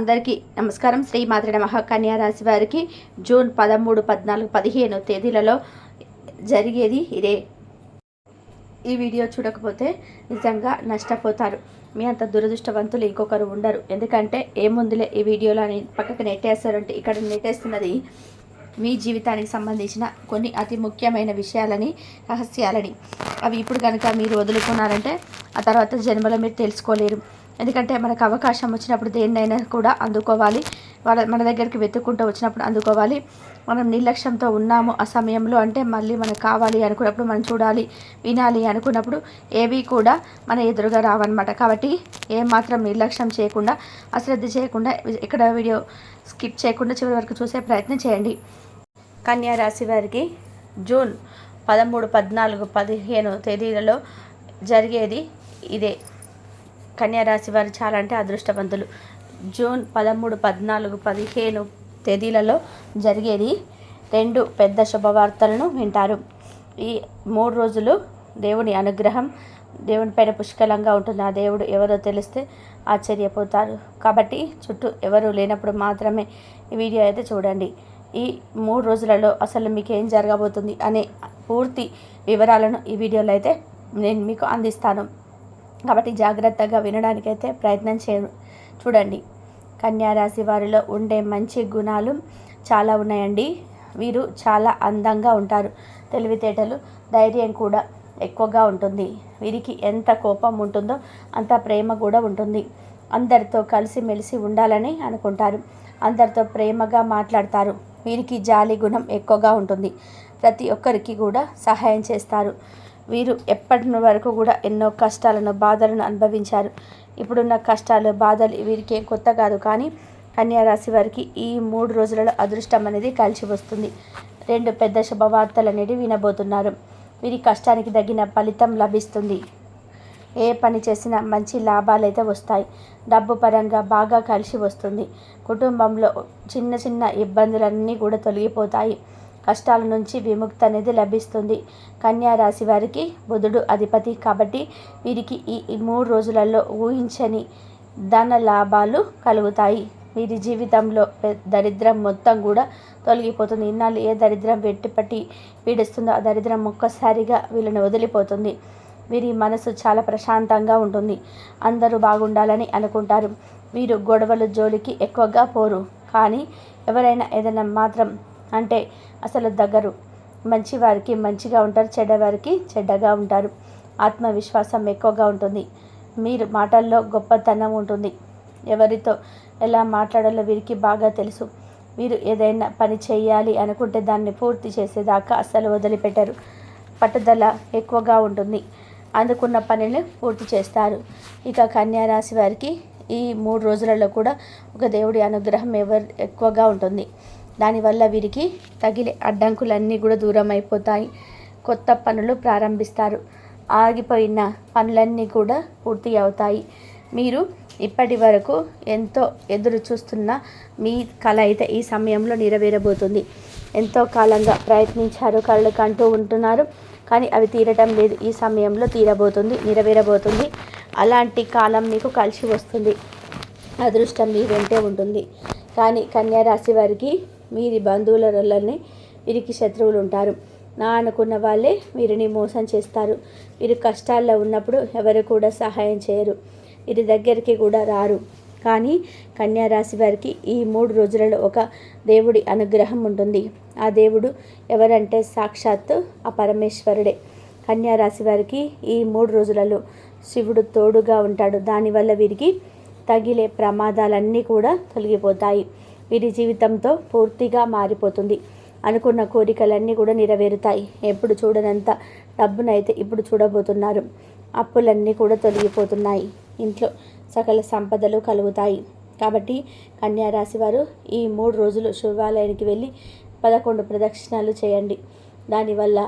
అందరికీ నమస్కారం. శ్రీ మాత్రే నమః. కన్యా రాశి వారికి జూన్ 13, 14, 15 తేదీలలో జరిగేది ఇదే. ఈ వీడియో చూడకపోతే నిజంగా నష్టపోతారు. మీ అంత దురదృష్టవంతులు ఇంకొకరు ఉండరు. ఎందుకంటే ఏముందులే ఈ వీడియోలో అని పక్కకు నెట్టేస్తారంటే ఇక్కడ నెట్టేస్తున్నది మీ జీవితానికి సంబంధించిన కొన్ని అతి ముఖ్యమైన విషయాలని, రహస్యాలని. అవి ఇప్పుడు కనుక మీరు వదులుకున్నారంటే ఆ తర్వాత జన్మలో మీరు తెలుసుకోలేరు. ఎందుకంటే మనకు అవకాశం వచ్చినప్పుడు దేన్నైనా కూడా అందుకోవాలి. మన దగ్గరికి వెతుక్కుంటూ వచ్చినప్పుడు అందుకోవాలి. మనం నిర్లక్ష్యంతో ఉన్నాము ఆ సమయంలో అంటే మళ్ళీ మనకు కావాలి అనుకున్నప్పుడు మనం చూడాలి, వినాలి అనుకున్నప్పుడు ఏవి కూడా మన ఎదురుగా రావన్నమాట. కాబట్టి ఏమాత్రం నిర్లక్ష్యం చేయకుండా, అశ్రద్ధ చేయకుండా ఇక్కడ వీడియో స్కిప్ చేయకుండా చివరి వరకు చూసే ప్రయత్నం చేయండి. కన్యా రాశి వారికి జూన్ 13, 14, 15 తేదీలలో జరిగేది ఇదే. కన్యా రాశి వారు చాలా అంటే అదృష్టవంతులు. జూన్ 13, 14, 15 తేదీలలో జరిగేది 2 పెద్ద శుభవార్తలను వింటారు. ఈ 3 రోజులు దేవుని అనుగ్రహం దేవుని పైన పుష్కలంగా ఉంటుంది. ఆ దేవుడు ఎవరో తెలిస్తే ఆశ్చర్యపోతారు. కాబట్టి చుట్టూ ఎవరు లేనప్పుడు మాత్రమే ఈ వీడియో అయితే చూడండి. ఈ 3 రోజులలో అసలు మీకు ఏం జరగబోతుంది అనే పూర్తి వివరాలను ఈ వీడియోలో అయితే నేను మీకు అందిస్తాను. కాబట్టి జాగ్రత్తగా వినడానికైతే ప్రయత్నం చూడండి. కన్యా రాశి వారిలో ఉండే మంచి గుణాలు చాలా ఉన్నాయండి. వీరు చాలా అందంగా ఉంటారు. తెలివితేటలు, ధైర్యం కూడా ఎక్కువగా ఉంటుంది. వీరికి ఎంత కోపం ఉంటుందో అంత ప్రేమ కూడా ఉంటుంది. అందరితో కలిసిమెలిసి ఉండాలని అనుకుంటారు. అందరితో ప్రేమగా మాట్లాడతారు. వీరికి జాలి గుణం ఎక్కువగా ఉంటుంది. ప్రతి ఒక్కరికి కూడా సహాయం చేస్తారు. వీరు ఎప్పటి వరకు కూడా ఎన్నో కష్టాలను, బాధలను అనుభవించారు. ఇప్పుడున్న కష్టాలు, బాధలు వీరికి ఏం కొత్త కాదు. కానీ కన్యా రాశి వారికి ఈ 3 రోజులలో అదృష్టం అనేది కలిసి వస్తుంది. 2 పెద్ద శుభవార్తలు అనేవి వినబోతున్నారు. వీరి కష్టానికి తగిన ఫలితం లభిస్తుంది. ఏ పని చేసినా మంచి లాభాలు అయితే వస్తాయి. డబ్బు పరంగా బాగా కలిసి వస్తుంది. కుటుంబంలో చిన్న చిన్న ఇబ్బందులన్నీ కూడా తొలగిపోతాయి. కష్టాల నుంచి విముక్తి అనేది లభిస్తుంది. కన్యా రాశి వారికి బుధుడు అధిపతి కాబట్టి వీరికి ఈ 3 రోజులలో ఊహించని ధన లాభాలు కలుగుతాయి. వీరి జీవితంలో దరిద్రం మొత్తం కూడా తొలగిపోతుంది. ఇన్నాళ్ళు ఏ దరిద్రం వెట్టిపట్టి పీడిస్తుందో ఆ దరిద్రం ఒక్కసారిగా వీళ్ళని వదిలిపోతుంది. వీరి మనసు చాలా ప్రశాంతంగా ఉంటుంది. అందరూ బాగుండాలని అనుకుంటారు. వీరు గొడవలు జోలికి ఎక్కువగా పోరు. కానీ ఎవరైనా ఏదైనా మాత్రం అంటే అసలు దగ్గరు. మంచివారికి మంచిగా ఉంటారు, చెడ్డవారికి చెడ్డగా ఉంటారు. ఆత్మవిశ్వాసం ఎక్కువగా ఉంటుంది. మీరు మాటల్లో గొప్పతనం ఉంటుంది. ఎవరితో ఎలా మాట్లాడాలో వీరికి బాగా తెలుసు. వీరు ఏదైనా పని చేయాలి అనుకుంటే దాన్ని పూర్తి చేసేదాకా అస్సలు వదిలిపెట్టరు. పట్టుదల ఎక్కువగా ఉంటుంది. అందుకున్న పనిని పూర్తి చేస్తారు. ఇక కన్యా రాశి వారికి ఈ 3 రోజులలో కూడా ఒక దేవుడి అనుగ్రహం ఎక్కువగా ఉంటుంది. దానివల్ల వీరికి తగిలే అడ్డంకులన్నీ కూడా దూరం అయిపోతాయి. కొత్త పనులు ప్రారంభిస్తారు. ఆగిపోయిన పనులన్నీ కూడా పూర్తి అవుతాయి. మీరు ఇప్పటి వరకు ఎంతో ఎదురు చూస్తున్న మీ కళ అయితే ఈ సమయంలో నెరవేరబోతుంది. ఎంతో కాలంగా ప్రయత్నించారు, కళ్ళు కంటూ ఉంటున్నారు. కానీ అవి తీరటం లేదు. ఈ సమయంలో తీరబోతుంది, నెరవేరబోతుంది. అలాంటి కాలం మీకు కలిసి వస్తుంది. అదృష్టం మీ వెంటే ఉంటుంది. కానీ కన్యా రాశి వారికి వీరి బంధువులలోనే వీరికి శత్రువులు ఉంటారు. నా అనుకున్న వాళ్ళే వీరిని మోసం చేస్తారు. వీరు కష్టాల్లో ఉన్నప్పుడు ఎవరు కూడా సహాయం చేయరు. వీరి దగ్గరికి కూడా రారు. కానీ కన్యా రాశి వారికి ఈ 3 రోజులలో ఒక దేవుడి అనుగ్రహం ఉంటుంది. ఆ దేవుడు ఎవరంటే సాక్షాత్తు ఆ పరమేశ్వరుడే. కన్యా రాశి వారికి ఈ 3 రోజులలో శివుడు తోడుగా ఉంటాడు. దానివల్ల వీరికి తగిలే ప్రమాదాలన్నీ కూడా తొలగిపోతాయి. వీరి జీవితంతో పూర్తిగా మారిపోతుంది. అనుకున్న కోరికలన్నీ కూడా నెరవేరుతాయి. ఎప్పుడు చూడనంత డబ్బునైతే ఇప్పుడు చూడబోతున్నారు. అప్పులన్నీ కూడా తొలగిపోతున్నాయి. ఇంట్లో సకల సంపదలు కలుగుతాయి. కాబట్టి కన్యా రాశి వారు ఈ 3 రోజులు శివాలయానికి వెళ్ళి 11 ప్రదక్షిణాలు చేయండి. దానివల్ల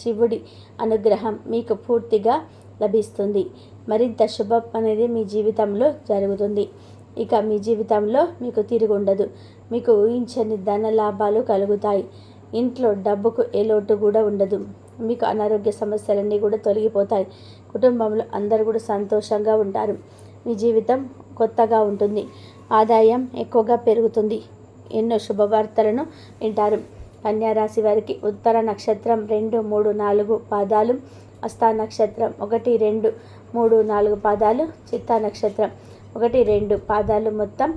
శివుడి అనుగ్రహం మీకు పూర్తిగా లభిస్తుంది. మరింత శుభం అనేది మీ జీవితంలో జరుగుతుంది. ఇక మీ జీవితంలో మీకు తిరిగి ఉండదు. మీకు ఊహించని ధన లాభాలు కలుగుతాయి. ఇంట్లో డబ్బుకు ఏ లోటు కూడా ఉండదు. మీకు అనారోగ్య సమస్యలన్నీ కూడా తొలగిపోతాయి. కుటుంబంలో అందరూ కూడా సంతోషంగా ఉంటారు. మీ జీవితం కొత్తగా ఉంటుంది. ఆదాయం ఎక్కువగా పెరుగుతుంది. ఎన్నో శుభవార్తలను వింటారు. కన్యా రాశి వారికి ఉత్తర నక్షత్రం 2, 3, 4 పాదాలు, హస్త నక్షత్రం 1, 2, 3, 4 పాదాలు, చిత్తా నక్షత్రం 1, 2 పాదాలు, మొత్తం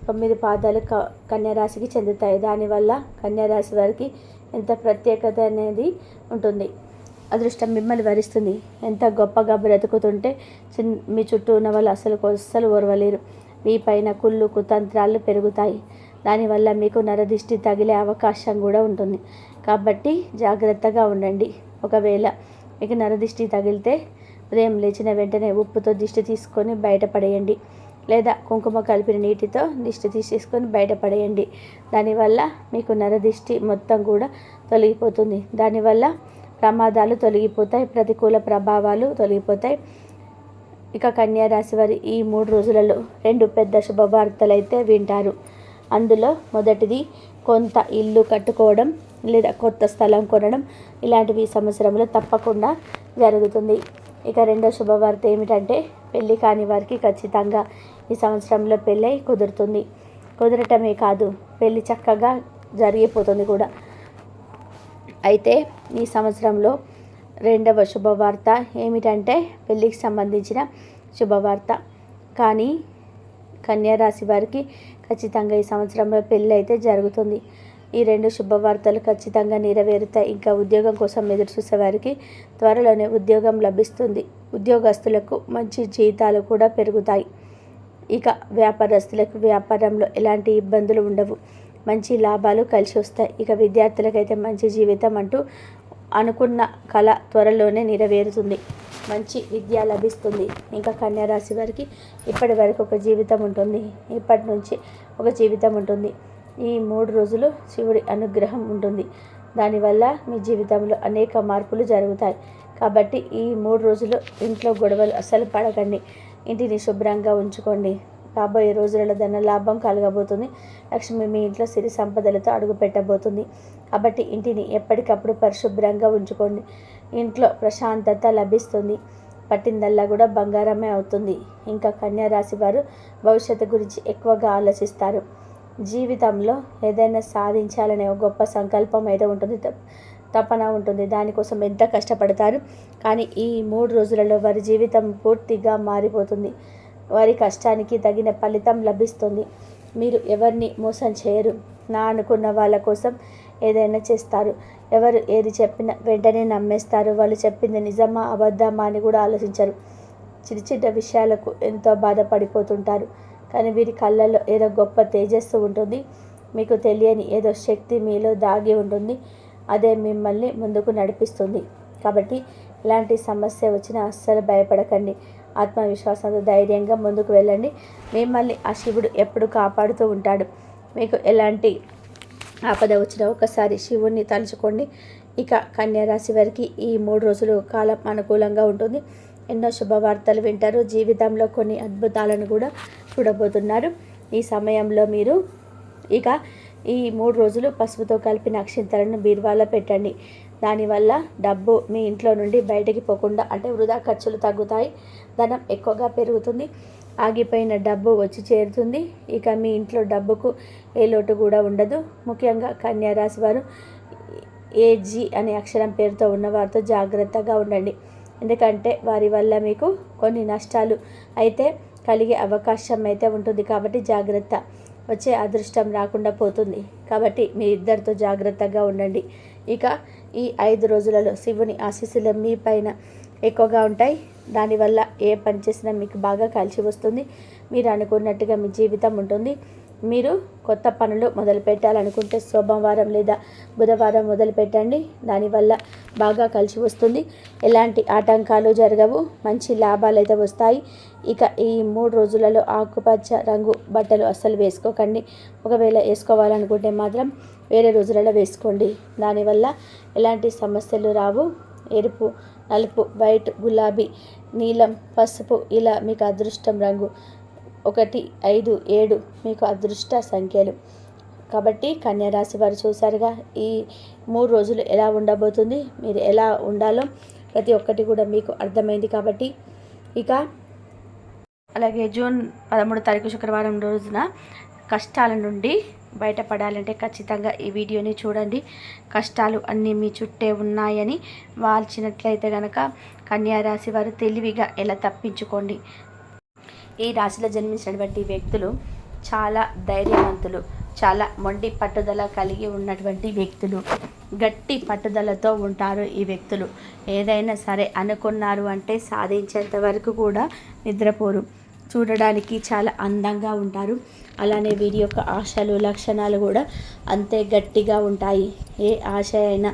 9 పాదాలు కన్యా రాశికి చెందుతాయి. దానివల్ల కన్యా రాశి వారికి ఎంత ప్రత్యేకత అనేది ఉంటుంది. అదృష్టం మిమ్మల్ని వరిస్తుంది. ఎంత గొప్పగా బ్రతుకుతుంటే మీ చుట్టూ ఉన్న వాళ్ళు అస్సలు ఓర్వలేరు. మీ పైన కుళ్ళు కుతంత్రాలు పెరుగుతాయి. దానివల్ల మీకు నరదిష్టి తగిలే అవకాశం కూడా ఉంటుంది. కాబట్టి జాగ్రత్తగా ఉండండి. ఒకవేళ మీకు నరదిష్టి తగిలితే ఉదయం లేచిన వెంటనే ఉప్పుతో దిష్టి తీసుకొని బయటపడేయండి, లేదా కుంకుమ కలిపిన నీటితో దిష్టి తీసేసుకొని బయటపడేయండి. దానివల్ల మీకు నరదిష్టి మొత్తం కూడా తొలగిపోతుంది. దానివల్ల ప్రమాదాలు తొలగిపోతాయి, ప్రతికూల ప్రభావాలు తొలగిపోతాయి. ఇక కన్యా రాశి వారి ఈ 3 రోజులలో 2 పెద్ద శుభవార్తలు అయితే వింటారు. అందులో మొదటిది కొంత ఇల్లు కట్టుకోవడం లేదా కొత్త స్థలం కొనడం. ఇలాంటివి ఈ సంవత్సరంలో తప్పకుండా జరుగుతుంది. ఇక రెండో శుభవార్త ఏమిటంటే పెళ్ళి కాని వారికి ఖచ్చితంగా ఈ సంవత్సరంలో పెళ్ళై కుదురుతుంది. కుదరటమే కాదు, పెళ్ళి చక్కగా జరిగిపోతుంది కూడా. అయితే ఈ సంవత్సరంలో రెండవ శుభవార్త ఏమిటంటే పెళ్ళికి సంబంధించిన శుభవార్త. కానీ కన్యా రాశి వారికి ఖచ్చితంగా ఈ సంవత్సరంలో పెళ్ళి అయితే జరుగుతుంది. ఈ 2 శుభవార్తలు ఖచ్చితంగా నెరవేరుతాయి. ఇంకా ఉద్యోగం కోసం ఎదురు చూసేవారికి త్వరలోనే ఉద్యోగం లభిస్తుంది. ఉద్యోగస్తులకు మంచి జీతాలు కూడా పెరుగుతాయి. ఇక వ్యాపారస్తులకు వ్యాపారంలో ఎలాంటి ఇబ్బందులు ఉండవు. మంచి లాభాలు కలిసి వస్తాయి. ఇక విద్యార్థులకైతే మంచి జీవితం అంటూ అనుకున్న కళ త్వరలోనే నెరవేరుతుంది. మంచి విద్య లభిస్తుంది. ఇంకా కన్యా రాశి వారికి ఇప్పటి వరకు ఒక జీవితం ఉంటుంది, ఇప్పటి నుంచి ఒక జీవితం ఉంటుంది. ఈ 3 రోజులు శివుడి అనుగ్రహం ఉంటుంది. దానివల్ల మీ జీవితంలో అనేక మార్పులు జరుగుతాయి. కాబట్టి ఈ 3 రోజులు ఇంట్లో గొడవలు అస్సలు పడకండి. ఇంటిని శుభ్రంగా ఉంచుకోండి. రాబోయే రోజులలో ధన లాభం కలగబోతుంది. లక్ష్మి మీ ఇంట్లో సిరి సంపదలతో అడుగు పెట్టబోతుంది. కాబట్టి ఇంటిని ఎప్పటికప్పుడు పరిశుభ్రంగా ఉంచుకోండి. ఇంట్లో ప్రశాంతత లభిస్తుంది. పట్టిందల్లా కూడా బంగారమే అవుతుంది. ఇంకా కన్యా రాశి వారు భవిష్యత్తు గురించి ఎక్కువగా ఆలోచిస్తారు. జీవితంలో ఏదైనా సాధించాలనే ఒక గొప్ప సంకల్పం అయితే ఉంటుంది, తపన ఉంటుంది. దానికోసం ఎంత కష్టపడతారు. కానీ ఈ 3 రోజులలో వారి జీవితం పూర్తిగా మారిపోతుంది. వారి కష్టానికి తగిన ఫలితం లభిస్తుంది. మీరు ఎవరిని మోసం చేయరు. నా అనుకున్న వాళ్ళ కోసం ఏదైనా చేస్తారు. ఎవరు ఏది చెప్పినా వెంటనే నమ్మేస్తారు. వాళ్ళు చెప్పింది నిజమా అబద్ధమా అని కూడా ఆలోచించరు. చిన్న చిన్న విషయాలకు ఎంతో బాధపడిపోతుంటారు. కానీ వీరి కళ్ళల్లో ఏదో గొప్ప తేజస్సు ఉంటుంది. మీకు తెలియని ఏదో శక్తి మీలో దాగి ఉంటుంది. అదే మిమ్మల్ని ముందుకు నడిపిస్తుంది. కాబట్టి ఇలాంటి సమస్య వచ్చినా అస్సలు భయపడకండి. ఆత్మవిశ్వాసంతో ధైర్యంగా ముందుకు వెళ్ళండి. మిమ్మల్ని ఆ శివుడు ఎప్పుడు కాపాడుతూ ఉంటాడు. మీకు ఎలాంటి ఆపద వచ్చినా ఒకసారి శివుణ్ణి తలుచుకోండి. ఇక కన్యా రాశి వారికి ఈ 3 రోజులు కాలం అనుకూలంగా ఉంటుంది. ఎన్నో శుభవార్తలు వింటారు. జీవితంలో కొన్ని అద్భుతాలను కూడా చూడబోతున్నారు. ఈ సమయంలో మీరు ఇక ఈ 3 రోజులు పసుపుతో కలిపిన అక్షింతలను బీరువాలో పెట్టండి. దానివల్ల డబ్బు మీ ఇంట్లో నుండి బయటికి పోకుండా, అంటే వృధా ఖర్చులు తగ్గుతాయి. ధనం ఎక్కువగా పెరుగుతుంది. ఆగిపోయిన డబ్బు వచ్చి చేరుతుంది. ఇక మీ ఇంట్లో డబ్బుకు ఏ లోటు కూడా ఉండదు. ముఖ్యంగా కన్యా రాశి వారు ఏజీ అనే అక్షరం పేరుతో ఉన్నవారితో జాగ్రత్తగా ఉండండి. ఎందుకంటే వారి వల్ల మీకు కొన్ని నష్టాలు అయితే కలిగే అవకాశం అయితే ఉంటుంది. కాబట్టి జాగ్రత్త. వచ్చే అదృష్టం రాకుండా పోతుంది. కాబట్టి మీ ఇద్దరితో జాగ్రత్తగా ఉండండి. ఇక ఈ 5 రోజులలో శివుని ఆశీస్సులు మీ పైన ఎక్కువగా ఉంటాయి. దానివల్ల ఏ పని చేసినా మీకు బాగా కలిసి వస్తుంది. మీరు అనుకున్నట్టుగా మీ జీవితం ఉంటుంది. మీరు కొత్త పనులు మొదలు పెట్టాలనుకుంటే సోమవారం లేదా బుధవారం మొదలు పెట్టండి. దానివల్ల బాగా కలిసి వస్తుంది. ఎలాంటి ఆటంకాలు జరగవు. మంచి లాభాలు అయితే వస్తాయి. ఇక ఈ 3 రోజులలో ఆకుపచ్చ రంగు బట్టలు అస్సలు వేసుకోకండి. ఒకవేళ వేసుకోవాలనుకుంటే మాత్రం వేరే రోజులలో వేసుకోండి. దానివల్ల ఎలాంటి సమస్యలు రావు. ఎరుపు, నలుపు, వైట్, గులాబీ, నీలం, పసుపు ఇలా మీకు అదృష్టం రంగు. 1, 5, 7 మీకు అదృష్ట సంఖ్యలు. కాబట్టి కన్యా రాశి వారు చూసారుగా ఈ 3 రోజులు ఎలా ఉండబోతుంది. మీరు ఎలా ఉండాలో ప్రతి ఒక్కటి కూడా మీకు అర్థమైంది. కాబట్టి ఇక అలాగే జూన్ 13 తారీఖు శుక్రవారం రోజున కష్టాల నుండి బయటపడాలంటే ఖచ్చితంగా ఈ వీడియోని చూడండి. కష్టాలు అన్నీ మీ చుట్టే ఉన్నాయని వాల్చినట్లయితే కనుక కన్యా రాశి వారు తెలివిగా ఎలా తప్పించుకోండి. ఈ రాశిలో జన్మించినటువంటి వ్యక్తులు చాలా ధైర్యవంతులు, చాలా మొండి పట్టుదల కలిగి ఉన్నటువంటి వ్యక్తులు, గట్టి పట్టుదలతో ఉంటారు. ఈ వ్యక్తులు ఏదైనా సరే అనుకున్నారు అంటే సాధించేంత వరకు కూడా నిద్రపోరు. చూడడానికి చాలా అందంగా ఉంటారు. అలానే వీరి యొక్క ఆశలు లక్షణాలు కూడా అంతే గట్టిగా ఉంటాయి. ఏ ఆశ అయినా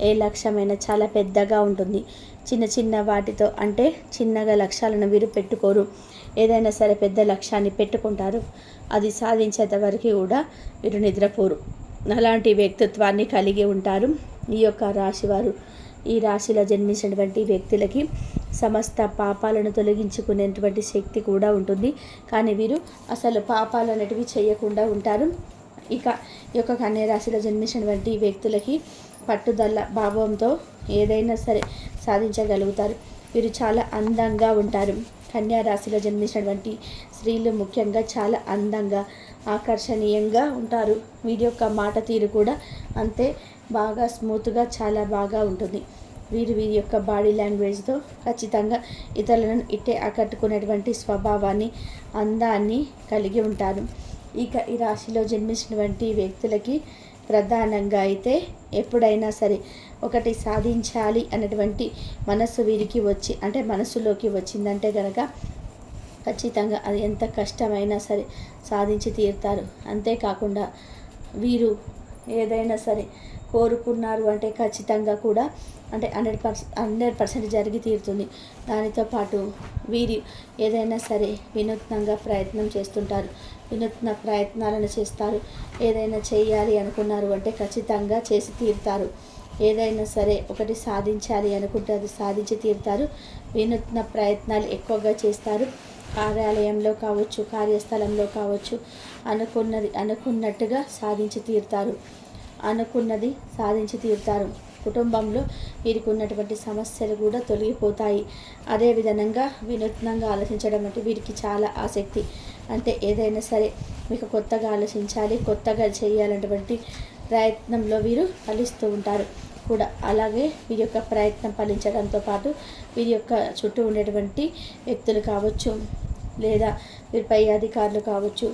ఏ లక్ష్యమైనా చాలా పెద్దగా ఉంటుంది. చిన్న చిన్న వాటితో అంటే చిన్నగా లక్ష్యాలను వీరు పెట్టుకోరు. ఏదైనా సరే పెద్ద లక్ష్యాన్ని పెట్టుకుంటారు. అది సాధించేంత వరకు కూడా వీరు నిద్రపోరు. అలాంటి వ్యక్తిత్వాన్ని కలిగి ఉంటారు ఈ యొక్క రాశివారు. ఈ రాశిలో జన్మించినటువంటి వ్యక్తులకి సమస్త పాపాలను తొలగించుకునేటువంటి శక్తి కూడా ఉంటుంది. కానీ వీరు అసలు పాపాలు అనేటివి చేయకుండా ఉంటారు. ఇక ఈ యొక్క కన్యా రాశిలో జన్మించినటువంటి వ్యక్తులకి పట్టుదల భావంతో ఏదైనా సరే సాధించగలుగుతారు. వీరు చాలా అందంగా ఉంటారు. కన్యా రాశిలో జన్మించినటువంటి స్త్రీలు ముఖ్యంగా చాలా అందంగా ఆకర్షణీయంగా ఉంటారు. వీరి యొక్క మాట తీరు కూడా అంతే బాగా స్మూత్గా చాలా బాగా ఉంటుంది. వీరి యొక్క బాడీ లాంగ్వేజ్తో ఖచ్చితంగా ఇతరులను ఇట్టే ఆకట్టుకునేటువంటి స్వభావాన్ని అందాన్ని కలిగి ఉంటారు. ఇక ఈ రాశిలో జన్మించినటువంటి వ్యక్తులకి ప్రధానంగా అయితే ఎప్పుడైనా సరే ఒకటి సాధించాలి అనేటువంటి మనస్సు వీరికి వచ్చి అంటే మనసులోకి వచ్చిందంటే కనుక ఖచ్చితంగా అది ఎంత కష్టమైనా సరే సాధించి తీరుతారు. అంతేకాకుండా వీరు ఏదైనా సరే కోరుకున్నారు అంటే ఖచ్చితంగా కూడా అంటే 100% జరిగి తీరుతుంది. దానితో పాటు వీరు ఏదైనా సరే వినూత్నంగా ప్రయత్నం చేస్తుంటారు. వినూత్న ప్రయత్నాలను చేస్తారు. ఏదైనా చేయాలి అనుకున్నారు అంటే ఖచ్చితంగా చేసి తీరుతారు. ఏదైనా సరే ఒకటి సాధించాలి అనుకుంటే అది సాధించి తీరుతారు. వినూత్న ప్రయత్నాలు ఎక్కువగా చేస్తారు. కార్యాలయంలో కావచ్చు, కార్యస్థలంలో కావచ్చు, అనుకున్నట్టుగా సాధించి తీరుతారు. అనుకున్నది సాధించి తీరుతారు. కుటుంబంలో వీరికి ఉన్నటువంటి సమస్యలు కూడా తొలగిపోతాయి. అదేవిధంగా వినూత్నంగా ఆలోచించడం అంటే వీరికి చాలా ఆసక్తి. అంటే ఏదైనా సరే మీకు కొత్తగా ఆలోచించాలి, కొత్తగా చేయాలన్నటువంటి ప్రయత్నంలో వీరు ఫలిస్తూ ఉంటారు కూడా. అలాగే వీరి యొక్క ప్రయత్నం ఫలించడంతో పాటు వీరి యొక్క చుట్టూ ఉండేటువంటి వ్యక్తులు కావచ్చు, లేదా వీరిపై అధికారులు కావచ్చు,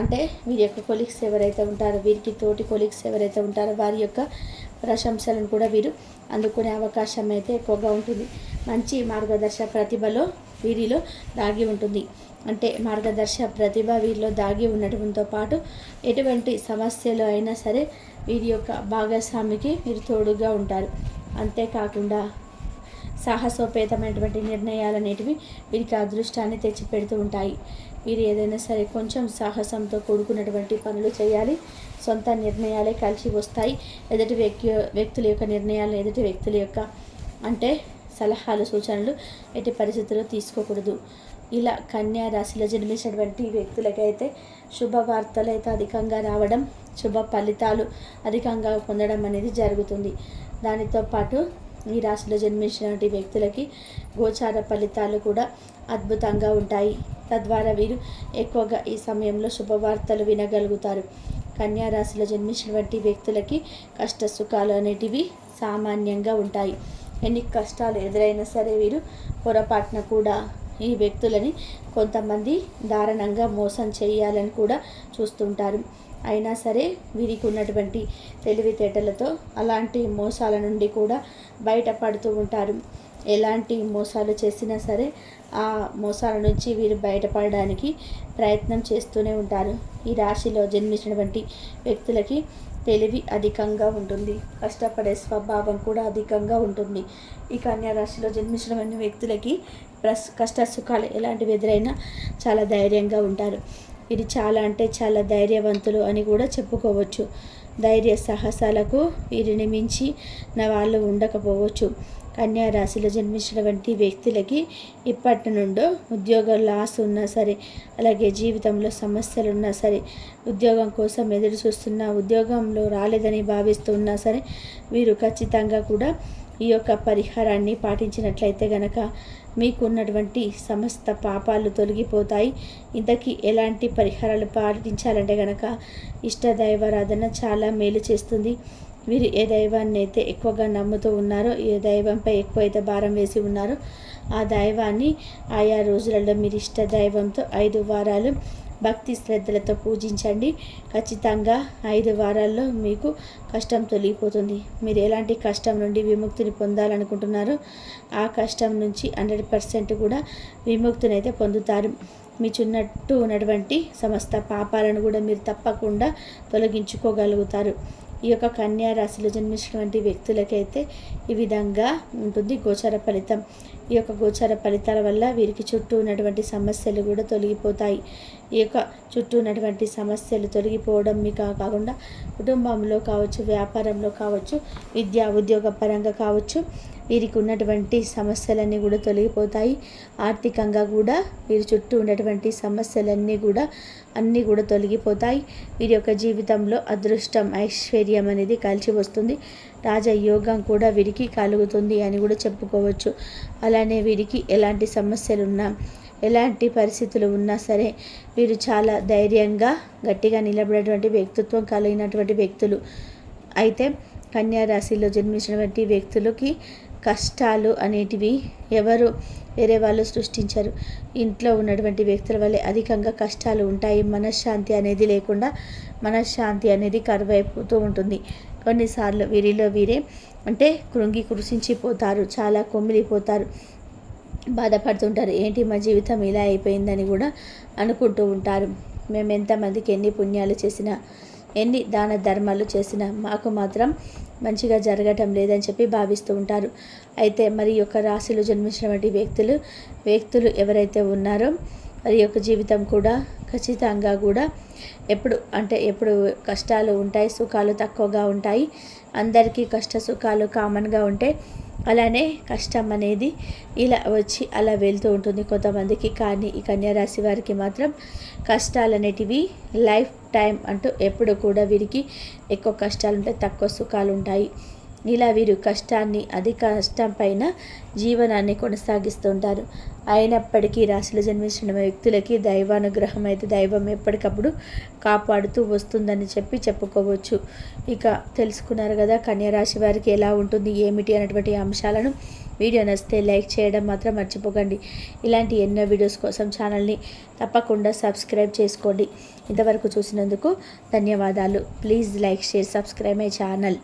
అంటే వీరి యొక్క కొలీగ్స్ ఎవరైతే ఉంటారో, వీరికి తోటి కొలీగ్స్ ఎవరైతే ఉంటారో వారి యొక్క ప్రశంసలను కూడా వీరు అందుకునే అవకాశం అయితే ఎక్కువగా ఉంటుంది. మంచి మార్గదర్శ ప్రతిభలో వీరిలో దాగి ఉంటుంది. అంటే మార్గదర్శ ప్రతిభ వీరిలో దాగి ఉండటంతో పాటు ఎటువంటి సమస్యలు అయినా సరే వీరి యొక్క భాగస్వామికి వీరు తోడుగా ఉంటారు. అంతేకాకుండా సాహసోపేతమైనటువంటి నిర్ణయాలు అనేటివి వీరికి అదృష్టాన్ని తెచ్చిపెడుతూ ఉంటాయి. వీరు ఏదైనా సరే కొంచెం సాహసంతో కూడుకున్నటువంటి పనులు చేయాలి. సొంత నిర్ణయాలే కలిసి వస్తాయి. ఎదుటి వ్యక్తుల యొక్క నిర్ణయాలు, ఎదుటి వ్యక్తుల యొక్క అంటే సలహాలు, సూచనలు ఎట్టి పరిస్థితుల్లో తీసుకోకూడదు. ఇలా కన్యా రాశిలో జన్మించినటువంటి వ్యక్తులకైతే శుభవార్తలు అయితే అధికంగా రావడం, శుభ ఫలితాలు అధికంగా పొందడం అనేది జరుగుతుంది. దానితో పాటు ఈ రాశిలో జన్మించినటువంటి వ్యక్తులకి గోచార ఫలితాలు కూడా అద్భుతంగా ఉంటాయి. తద్వారా వీరు ఎక్కువగా ఈ సమయంలో శుభవార్తలు వినగలుగుతారు. కన్యా రాశిలో జన్మించినటువంటి వ్యక్తులకి కష్ట సుఖాలు అనేటివి సామాన్యంగా ఉంటాయి. ఎన్ని కష్టాలు ఎదురైనా సరే వీరు పొరపాటున కూడా ఈ వ్యక్తులని కొంతమంది దారుణంగా మోసం చేయాలని కూడా చూస్తుంటారు. అయినా సరే వీరికి ఉన్నటువంటి తెలివితేటలతో అలాంటి మోసాల నుండి కూడా బయటపడుతూ ఉంటారు. ఎలాంటి మోసాలు చేసినా సరే ఆ మోసాల నుంచి వీరు బయటపడడానికి ప్రయత్నం చేస్తూనే ఉంటారు. ఈ రాశిలో జన్మించినటువంటి వ్యక్తులకి తెలివి అధికంగా ఉంటుంది. కష్టపడే స్వభావం కూడా అధికంగా ఉంటుంది. ఈ కన్యా రాశిలో జన్మించిన వ్యక్తులకి కష్ట సుఖాలు ఎలాంటివి ఎదురైనా చాలా ధైర్యంగా ఉంటారు. ఇది చాలా అంటే చాలా ధైర్యవంతులు అని కూడా చెప్పుకోవచ్చు. ధైర్య సాహసాలకు వీరిని మించి నా వాళ్ళు ఉండకపోవచ్చు. కన్యా రాశిలో జన్మించినటువంటి వ్యక్తులకి ఇప్పటి నుండో ఉద్యోగం లాస్ ఉన్నా సరే, అలాగే జీవితంలో సమస్యలు ఉన్నా సరే, ఉద్యోగం కోసం ఎదురు చూస్తున్నా, ఉద్యోగంలో రాలేదని భావిస్తున్నా సరే వీరు ఖచ్చితంగా కూడా ఈ యొక్క పరిహారాన్ని పాటించినట్లయితే గనక మీకున్నటువంటి సమస్త పాపాలు తొలగిపోతాయి. ఇంతకీ ఎలాంటి పరిహారాలు పాటించాలంటే కనుక ఇష్టదైవారాధన చాలా మేలు చేస్తుంది. మీరు ఏ దైవాన్ని అయితే ఎక్కువగా నమ్ముతూ ఉన్నారో, ఏ దైవంపై ఎక్కువైతే భారం వేసి ఉన్నారో ఆ దైవాన్ని ఆయా రోజులలో మీరు ఇష్ట దైవంతో 5 వారాలు భక్తి శ్రద్ధలతో పూజించండి. ఖచ్చితంగా 5 వారాల్లో మీకు కష్టం తొలగిపోతుంది. మీరు ఎలాంటి కష్టం నుండి విముక్తిని పొందాలనుకుంటున్నారో ఆ కష్టం నుంచి 100% కూడా విముక్తిని అయితే పొందుతారు. మీ చుట్టూ ఉన్నటువంటి సమస్త పాపాలను కూడా మీరు తప్పకుండా తొలగించుకోగలుగుతారు. ఈ యొక్క కన్యా రాశిలో జన్మించినటువంటి వ్యక్తులకైతే ఈ విధంగా ఉంటుంది గోచార ఫలితం. ఈ యొక్క గోచార ఫలితాల వల్ల వీరికి చుట్టూ ఉన్నటువంటి సమస్యలు కూడా తొలగిపోతాయి. ఈ యొక్క చుట్టూ ఉన్నటువంటి సమస్యలు తొలగిపోవడం మీకు కాకుండా కుటుంబంలో కావచ్చు, వ్యాపారంలో కావచ్చు, విద్యా ఉద్యోగ పరంగా కావచ్చు, వీరికి ఉన్నటువంటి సమస్యలన్నీ కూడా తొలగిపోతాయి. ఆర్థికంగా కూడా వీరి చుట్టూ ఉన్నటువంటి సమస్యలన్నీ కూడా తొలగిపోతాయి. వీరి యొక్క జీవితంలో అదృష్టం, ఐశ్వర్యం అనేది కలిసి వస్తుంది. రాజయోగం కూడా వీరికి కలుగుతుంది అని కూడా చెప్పుకోవచ్చు. అలానే వీరికి ఎలాంటి సమస్యలున్నా, ఎలాంటి పరిస్థితులు ఉన్నా సరే వీరు చాలా ధైర్యంగా గట్టిగా నిలబడేటువంటి వ్యక్తిత్వం కలిగినటువంటి వ్యక్తులు. అయితే కన్యా రాశిలో జన్మించినటువంటి వ్యక్తులకి కష్టాలు అనేటివి వేరే వాళ్ళు సృష్టించరు. ఇంట్లో ఉన్నటువంటి వ్యక్తుల వల్లే అధికంగా కష్టాలు ఉంటాయి. మనశ్శాంతి అనేది లేకుండా మనశ్శాంతి అనేది కరువైపోతూ ఉంటుంది. కొన్నిసార్లు వీరిలో వీరే కృషించిపోతారు, చాలా కొమ్మిలిపోతారు, బాధపడుతుంటారు. ఏంటి మా జీవితం ఇలా అయిపోయిందని కూడా అనుకుంటూ ఉంటారు. మేము ఎంతమందికి ఎన్ని పుణ్యాలు చేసినా, ఎన్ని దాన ధర్మాలు చేసినా మాకు మాత్రం మంచిగా జరగటం లేదని చెప్పి భావిస్తూ ఉంటారు. అయితే మరి యొక్క రాశిలో జన్మించినటువంటి వ్యక్తులు ఎవరైతే ఉన్నారో వారి యొక్క జీవితం కూడా ఖచ్చితంగా కూడా ఎప్పుడు కష్టాలు ఉంటాయి, సుఖాలు తక్కువగా ఉంటాయి. అందరికీ కష్ట సుఖాలు కామన్గా ఉంటాయి. అలానే కష్టం అనేది ఇలా వచ్చి అలా వెళ్తూ ఉంటుంది కొంతమందికి. కానీ ఈ కన్యా రాశి వారికి మాత్రం కష్టాలు అనేటివి లైఫ్ టైం ఎప్పుడు కూడా వీరికి ఎక్కువ కష్టాలు ఉంటాయి, తక్కువ సుఖాలు ఉంటాయి. ఇలా వీరు అధిక కష్టం పైన జీవనాన్ని కొనసాగిస్తుంటారు. అయినప్పటికీ రాశిలో జన్మించిన వ్యక్తులకి దైవానుగ్రహం అయితే దైవం ఎప్పటికప్పుడు కాపాడుతూ వస్తుందని చెప్పుకోవచ్చు. ఇక తెలుసుకున్నారు కదా కన్యా రాశి వారికి ఎలా ఉంటుంది, ఏమిటి అనేటువంటి అంశాలను. వీడియో నచ్చితే లైక్ చేయడం మాత్రం మర్చిపోకండి. ఇలాంటి ఎన్నో వీడియోస్ కోసం ఛానల్ని తప్పకుండా సబ్స్క్రైబ్ చేసుకోండి. ఇంతవరకు చూసినందుకు ధన్యవాదాలు. Please like, share, subscribe my channel.